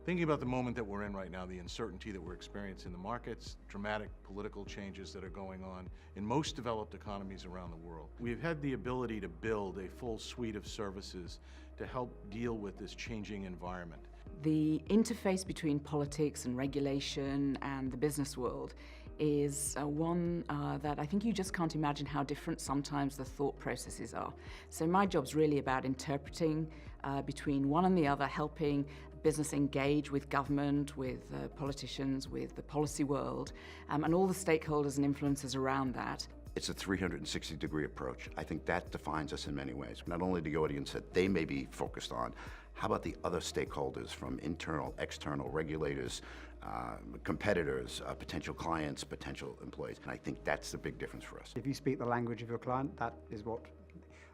Thinking about the moment that we're in right now, the uncertainty that we're experiencing in the markets, dramatic political changes that are going on in most developed economies around the world, we've had the ability to build a full suite of services to help deal with this changing environment. The interface between politics and regulation and the business world is one that I think you just can't imagine how different sometimes the thought processes are. So my job's really about interpreting between one and the other, helping business engage with government, with politicians, with the policy world, and all the stakeholders and influencers around that. It's a 360-degree approach. I think that defines us in many ways. Not only the audience that they may be focused on, how about the other stakeholders from internal, external regulators, competitors, potential clients, potential employees? And I think that's the big difference for us. If you speak the language of your client, that is what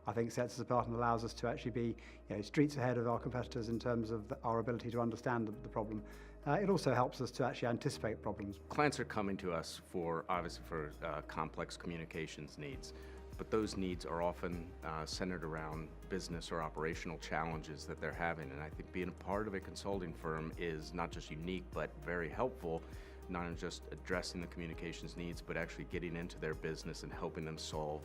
I think sets us apart and allows us to actually be streets ahead of our competitors in terms of our ability to understand the problem. It also helps us to actually anticipate problems. Clients are coming to us obviously for complex communications needs, but those needs are often centered around business or operational challenges that they're having. And I think being a part of a consulting firm is not just unique, but very helpful, not in just addressing the communications needs, but actually getting into their business and helping them solve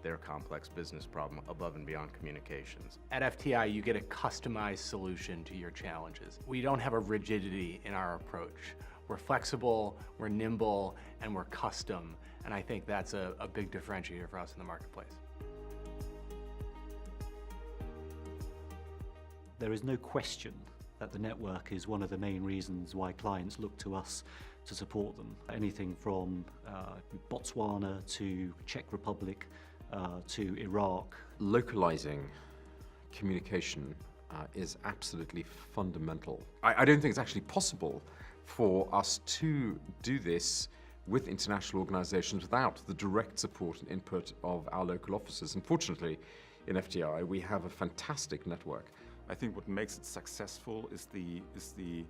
their complex business problem above and beyond communications. At FTI, you get a customized solution to your challenges. We don't have a rigidity in our approach. We're flexible, we're nimble, and we're custom. And I think that's a big differentiator for us in the marketplace. There is no question that the network is one of the main reasons why clients look to us to support them. Anything from Botswana to Czech Republic, to Iraq. Localizing communication is absolutely fundamental. I don't think it's actually possible for us to do this with international organizations without the direct support and input of our local offices. Unfortunately, in FTI, we have a fantastic network. I think what makes it successful is the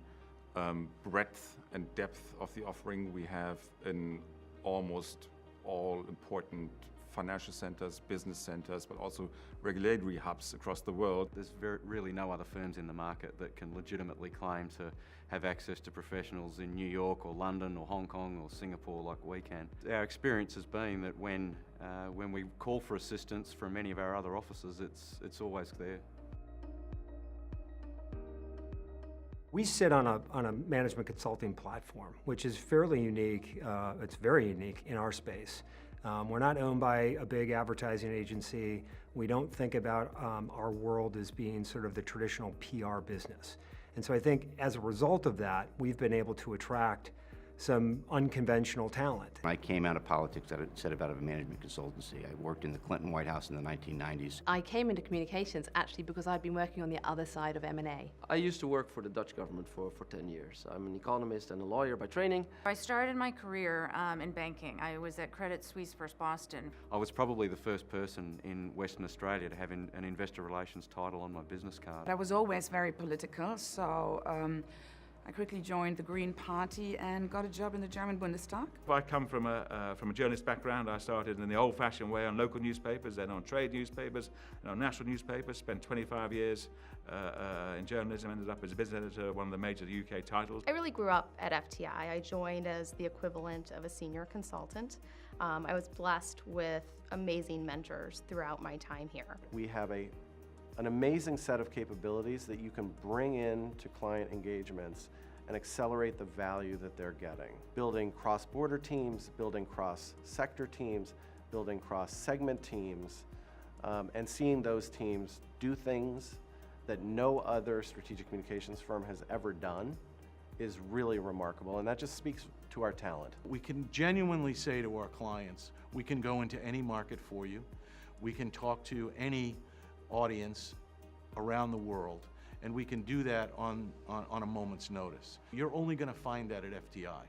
breadth and depth of the offering we have in almost all important financial centers, business centers, but also regulatory hubs across the world. There's really no other firms in the market that can legitimately claim to have access to professionals in New York or London or Hong Kong or Singapore like we can. Our experience has been that when we call for assistance from any of our other offices, it's always there. We sit on a management consulting platform, which is fairly unique. It's very unique in our space. We're not owned by a big advertising agency. We don't think about our world as being sort of the traditional PR business. And so I think as a result of that, we've been able to attract some unconventional talent. I came out of politics instead of out of a management consultancy. I worked in the Clinton White House in the 1990s. I came into communications actually because I'd been working on the other side of M&A. I used to work for the Dutch government for 10 years. I'm an economist and a lawyer by training. I started my career in banking. I was at Credit Suisse First Boston. I was probably the first person in Western Australia to have an investor relations title on my business card. I was always very political, so I quickly joined the Green Party and got a job in the German Bundestag. I come from a journalist background. I started in the old-fashioned way on local newspapers, then on trade newspapers, and on national newspapers. Spent 25 years in journalism, ended up as a business editor, one of the major UK titles. I really grew up at FTI. I joined as the equivalent of a senior consultant. I was blessed with amazing mentors throughout my time here. We have an amazing set of capabilities that you can bring in to client engagements and accelerate the value that they're getting. Building cross-border teams, building cross-sector teams, building cross-segment teams, and seeing those teams do things that no other strategic communications firm has ever done is really remarkable, and that just speaks to our talent. We can genuinely say to our clients, we can go into any market for you, we can talk to any audience around the world, and we can do that on a moment's notice. You're only going to find that at FTI.